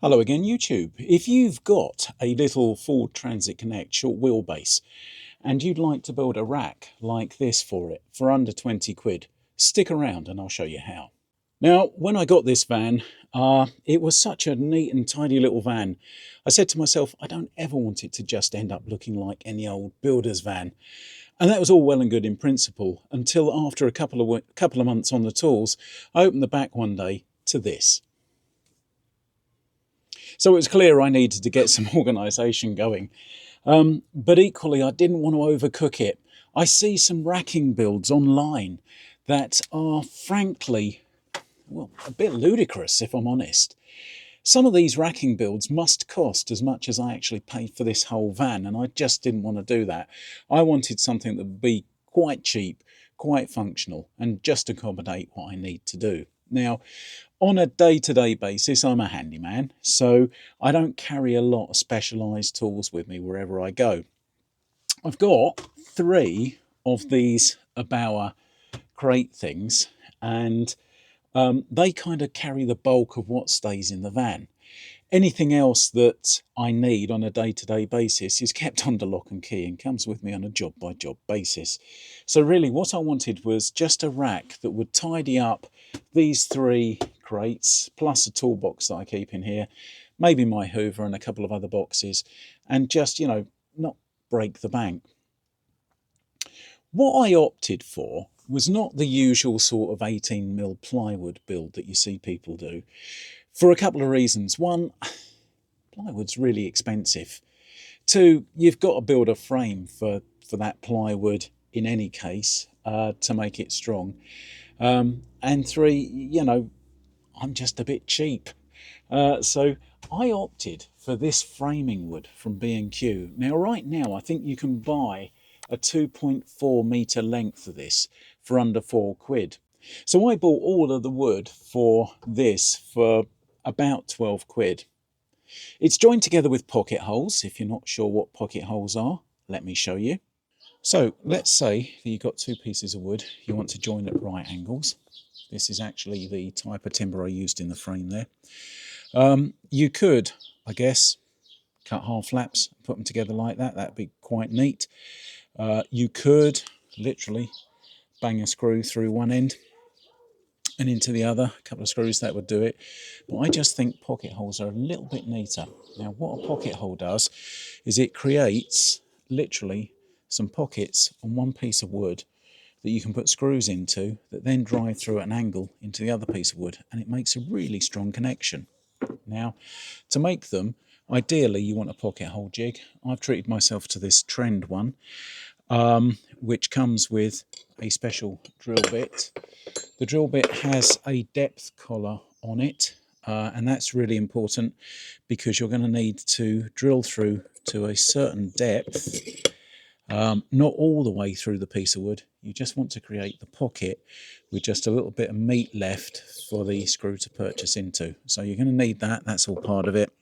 Hello again, YouTube. If you've got a little Ford Transit Connect short wheelbase and you'd like to build a rack like this for it for under 20 quid, stick around and I'll show you how. Now, when I got this van, it was such a neat and tidy little van. I said to myself, I don't ever want it to just end up looking like any old builder's van. And that was all well and good in principle until after a couple of months on the tools, I opened the back one day to this. So it was clear I needed to get some organisation going. But equally, I didn't want to overcook it. I see some racking builds online that are frankly, well, a bit ludicrous, if I'm honest. Some of these racking builds must cost as much as I actually paid for this whole van, and I just didn't want to do that. I wanted something that would be quite cheap, quite functional, and just accommodate what I need to do. Now, on a day-to-day basis, I'm a handyman, so I don't carry a lot of specialised tools with me wherever I go. I've got 3 of these Bauer crate things, and they kind of carry the bulk of what stays in the van. Anything else that I need on a day-to-day basis is kept under lock and key and comes with me on a job-by-job basis. So really what I wanted was just a rack that would tidy up these 3 crates, plus a toolbox that I keep in here, maybe my hoover and a couple of other boxes, and just, not break the bank. What I opted for was not the usual sort of 18mm plywood build that you see people do, for a couple of reasons. One, plywood's really expensive. 2, you've got to build a frame for that plywood in any case to make it strong. And 3, I'm just a bit cheap. So I opted for this framing wood from B&Q. Now, right now, I think you can buy a 2.4 metre length of this for under 4 quid. So I bought all of the wood for this for about 12 quid. It's joined together with pocket holes. If you're not sure what pocket holes are, let me show you. So let's say that you've got 2 pieces of wood you want to join at right angles. This is actually the type of timber I used in the frame there. You could, I guess, cut half flaps, put them together like that. That'd be quite neat. You could literally bang a screw through one end and into the other, a couple of screws, that would do it. But I just think pocket holes are a little bit neater. Now, what a pocket hole does is it creates literally some pockets on one piece of wood that you can put screws into that then drive through at an angle into the other piece of wood, and it makes a really strong connection. Now, to make them, ideally you want a pocket hole jig. I've treated myself to this Trend one, which comes with a special drill bit. The drill bit has a depth collar on it, and that's really important because you're going to need to drill through to a certain depth, not all the way through the piece of wood. You just want to create the pocket with just a little bit of meat left for the screw to purchase into. So you're going to need that. That's all part of it.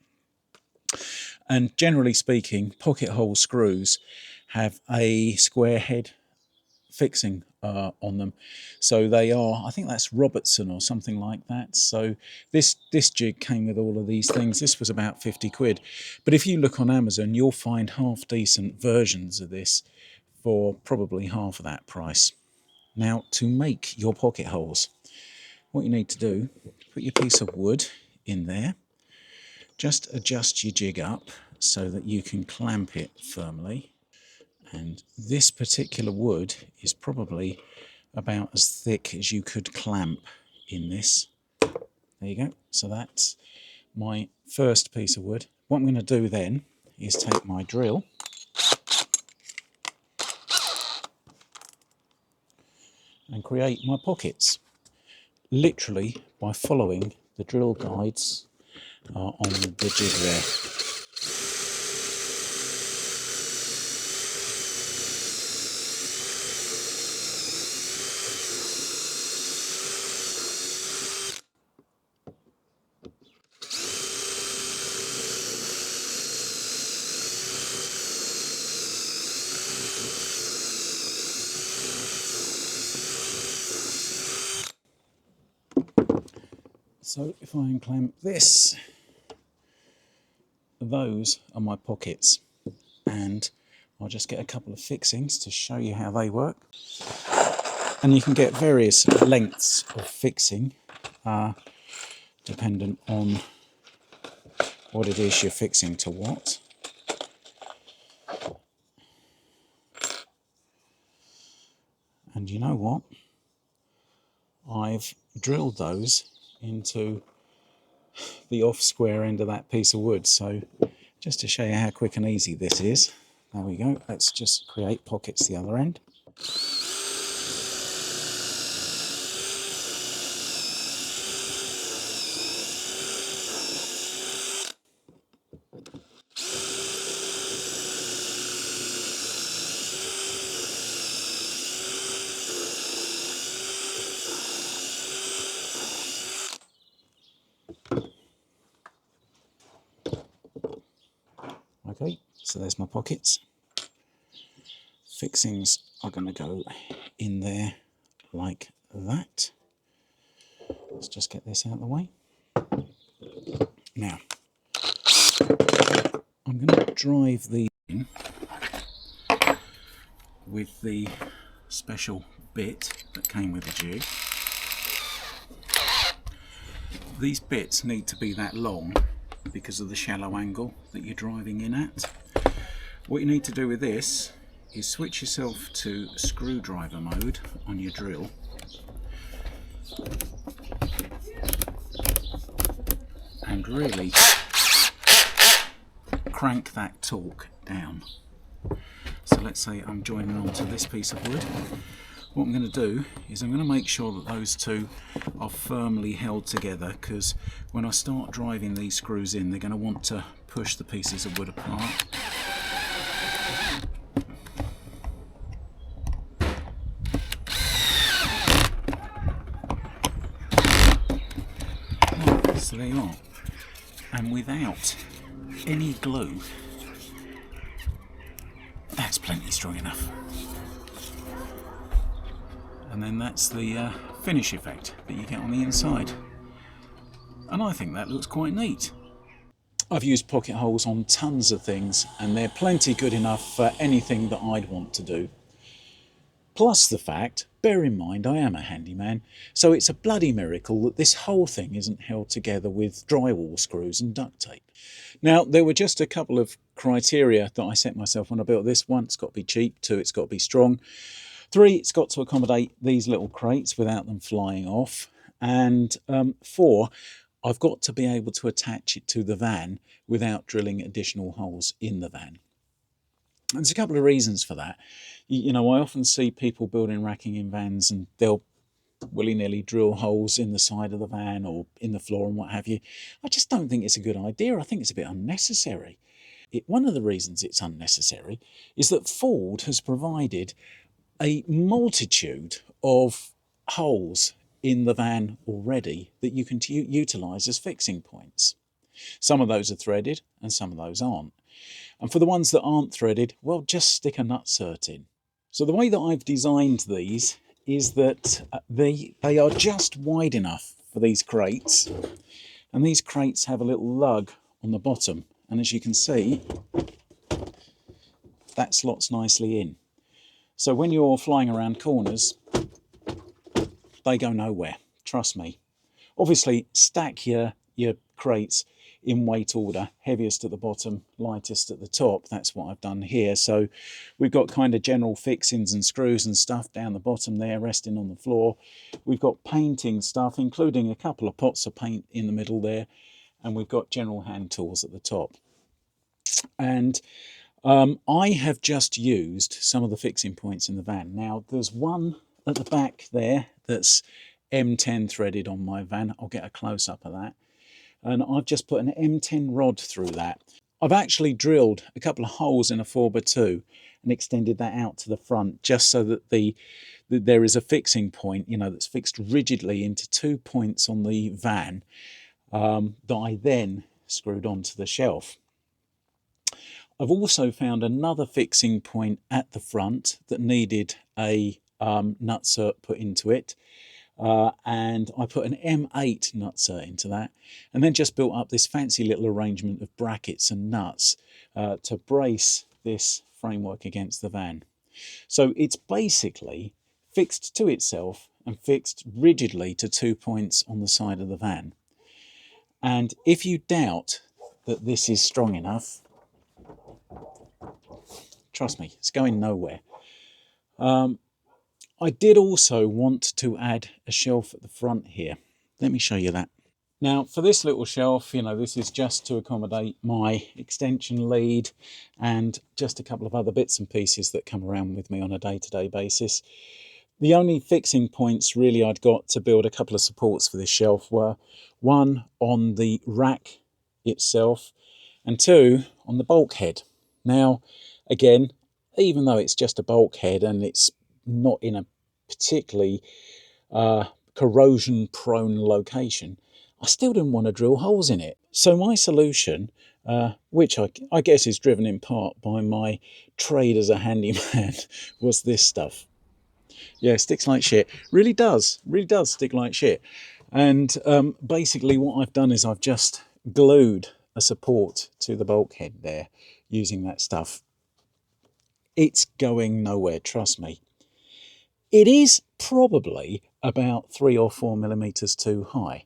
And generally speaking, pocket hole screws have a square head fixing on them, so they are, I think that's Robertson or something like that. So this jig came with all of these things. This was about 50 quid, but if you look on Amazon you'll find half decent versions of this for probably half of that price. Now, to make your pocket holes, what you need to do, put your piece of wood in there, just adjust your jig up so that you can clamp it firmly. And this particular wood is probably about as thick as you could clamp in this. There you go. So that's my first piece of wood. What I'm going to do then is take my drill and create my pockets, literally by following the drill guides on the jig there. So if I unclamp this, those are my pockets, and I'll just get a couple of fixings to show you how they work. And you can get various lengths of fixing dependent on what it is you're fixing to what. And you know what? I've drilled those into the off square end of that piece of wood. So just to show you how quick and easy this is, there we go. Let's just create pockets the other end. Okay, so there's my pockets. Fixings are going to go in there like that. Let's just get this out of the way. Now, I'm going to drive these in with the special bit that came with the jig. These bits need to be that long because of the shallow angle that you're driving in at. What you need to do with this is switch yourself to screwdriver mode on your drill, and really crank that torque down. So let's say I'm joining onto this piece of wood. What I'm going to do is I'm going to make sure that those two are firmly held together, because when I start driving these screws in, they're going to want to push the pieces of wood apart. Right, so there you are. And without any glue, that's plenty strong enough. And then that's the finish effect that you get on the inside. And I think that looks quite neat. I've used pocket holes on tons of things, and they're plenty good enough for anything that I'd want to do. Plus the fact, bear in mind I am a handyman, so it's a bloody miracle that this whole thing isn't held together with drywall screws and duct tape. Now, there were just a couple of criteria that I set myself when I built this. One, it's got to be cheap. Two, it's got to be strong. Three, it's got to accommodate these little crates without them flying off. And four, I've got to be able to attach it to the van without drilling additional holes in the van. And there's a couple of reasons for that. You know, I often see people building racking in vans, and they'll willy-nilly drill holes in the side of the van or in the floor and what have you. I just don't think it's a good idea. I think it's a bit unnecessary. One of the reasons it's unnecessary is that Ford has provided a multitude of holes in the van already that you can utilise as fixing points. Some of those are threaded and some of those aren't. And for the ones that aren't threaded, well, just stick a nutsert in. So the way that I've designed these is that they are just wide enough for these crates, and these crates have a little lug on the bottom, and as you can see, that slots nicely in. So when you're flying around corners, they go nowhere, trust me. Obviously, stack your crates in weight order, heaviest at the bottom, lightest at the top. That's what I've done here. So we've got kind of general fixings and screws and stuff down the bottom there, resting on the floor. We've got painting stuff, including a couple of pots of paint in the middle there, and we've got general hand tools at the top. And I have just used some of the fixing points in the van. Now, there's one at the back there that's M10 threaded on my van. I'll get a close-up of that. And I've just put an M10 rod through that. I've actually drilled a couple of holes in a 4x2 and extended that out to the front, just so that there is a fixing point, you know, that's fixed rigidly into 2 points on the van that I then screwed onto the shelf. I've also found another fixing point at the front that needed a nutsert put into it. and I put an M8 nutser into that, and then just built up this fancy little arrangement of brackets and nuts to brace this framework against the van. So it's basically fixed to itself and fixed rigidly to 2 points on the side of the van. And if you doubt that this is strong enough, trust me, it's going nowhere. I did also want to add a shelf at the front here. Let me show you that. Now, for this little shelf, this is just to accommodate my extension lead and just a couple of other bits and pieces that come around with me on a day-to-day basis. The only fixing points really I'd got to build a couple of supports for this shelf were one on the rack itself and two on the bulkhead. Now, again, even though it's just a bulkhead and it's not in a particularly corrosion-prone location, I still didn't want to drill holes in it. So my solution, which I guess is driven in part by my trade as a handyman, was this stuff. Yeah, sticks like shit. Really does stick like shit. And basically what I've done is I've just glued a support to the bulkhead there using that stuff. It's going nowhere, trust me. It is probably about 3 or 4 millimeters too high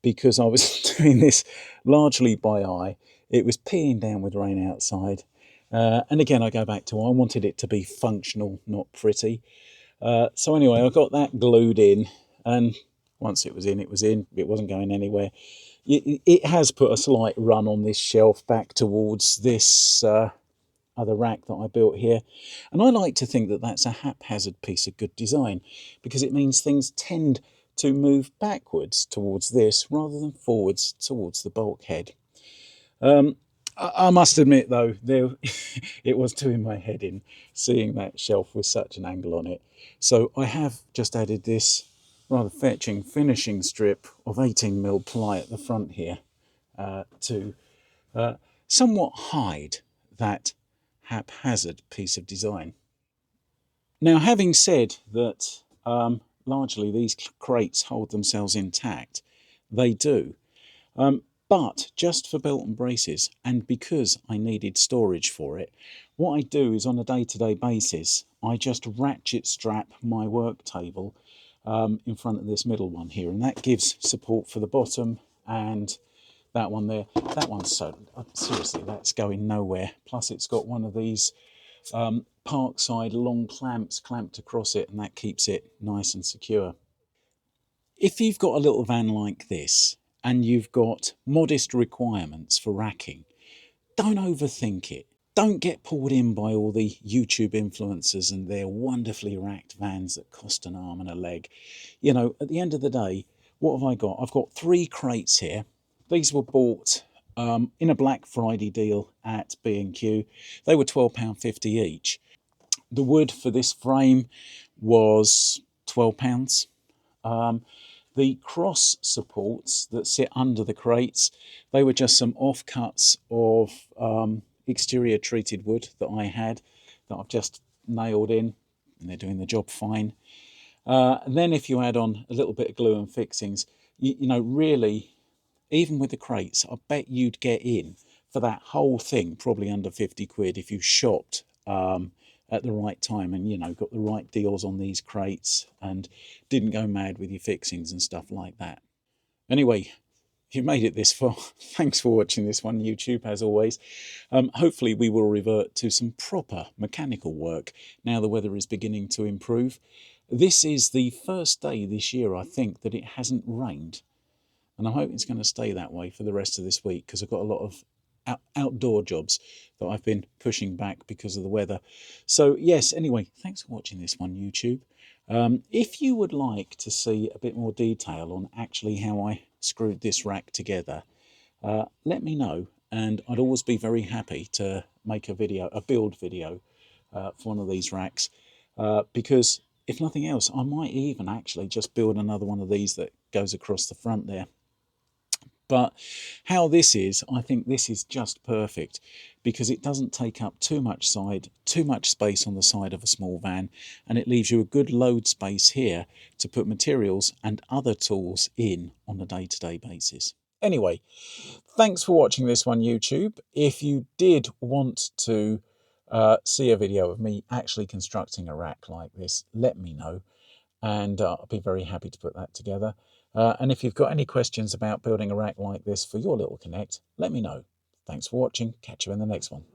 because I was doing this largely by eye. It was peeing down with rain outside. And again, I go back to I wanted it to be functional, not pretty. So anyway, I got that glued in, and once it was in, it was in. It wasn't going anywhere. It has put a slight run on this shelf back towards this other rack that I built here. And I like to think that that's a haphazard piece of good design, because it means things tend to move backwards towards this rather than forwards towards the bulkhead. I must admit, though, it was doing my head in seeing that shelf with such an angle on it. So I have just added this rather fetching finishing strip of 18mm ply at the front here to somewhat hide that haphazard piece of design. Now, having said that largely these crates hold themselves intact, they do. But just for belt and braces, and because I needed storage for it, what I do is on a day-to-day basis, I just ratchet strap my work table in front of this middle one here, and that gives support for the bottom, and that one there. That one's so, seriously, that's going nowhere. Plus it's got one of these Parkside long clamps clamped across it, and that keeps it nice and secure. If you've got a little van like this, and you've got modest requirements for racking, don't overthink it. Don't get pulled in by all the YouTube influencers and their wonderfully racked vans that cost an arm and a leg. At the end of the day, what have I got? I've got 3 crates here. These were bought in a Black Friday deal at B&Q. They were £12.50 each. The wood for this frame was £12. The cross supports that sit under the crates, they were just some offcuts of exterior treated wood that I had that I've just nailed in, and they're doing the job fine. Then if you add on a little bit of glue and fixings, really, even with the crates, I bet you'd get in for that whole thing probably under 50 quid if you shopped at the right time and got the right deals on these crates and didn't go mad with your fixings and stuff like that. Anyway, if you've made it this far, thanks for watching this one, YouTube, as always. Hopefully we will revert to some proper mechanical work now the weather is beginning to improve. This is the first day this year, I think, that it hasn't rained, and I hope it's going to stay that way for the rest of this week, because I've got a lot of outdoor jobs that I've been pushing back because of the weather. So yes, anyway, thanks for watching this one, YouTube. If you would like to see a bit more detail on actually how I screwed this rack together, let me know, and I'd always be very happy to make a build video for one of these racks, because if nothing else, I might even actually just build another one of these that goes across the front there. But how this is, I think this is just perfect because it doesn't take up too much space on the side of a small van, and it leaves you a good load space here to put materials and other tools in on a day-to-day basis. Anyway, thanks for watching this one, YouTube. If you did want to see a video of me actually constructing a rack like this, let me know, and I'll be very happy to put that together. And if you've got any questions about building a rack like this for your little Connect, let me know. Thanks for watching. Catch you in the next one.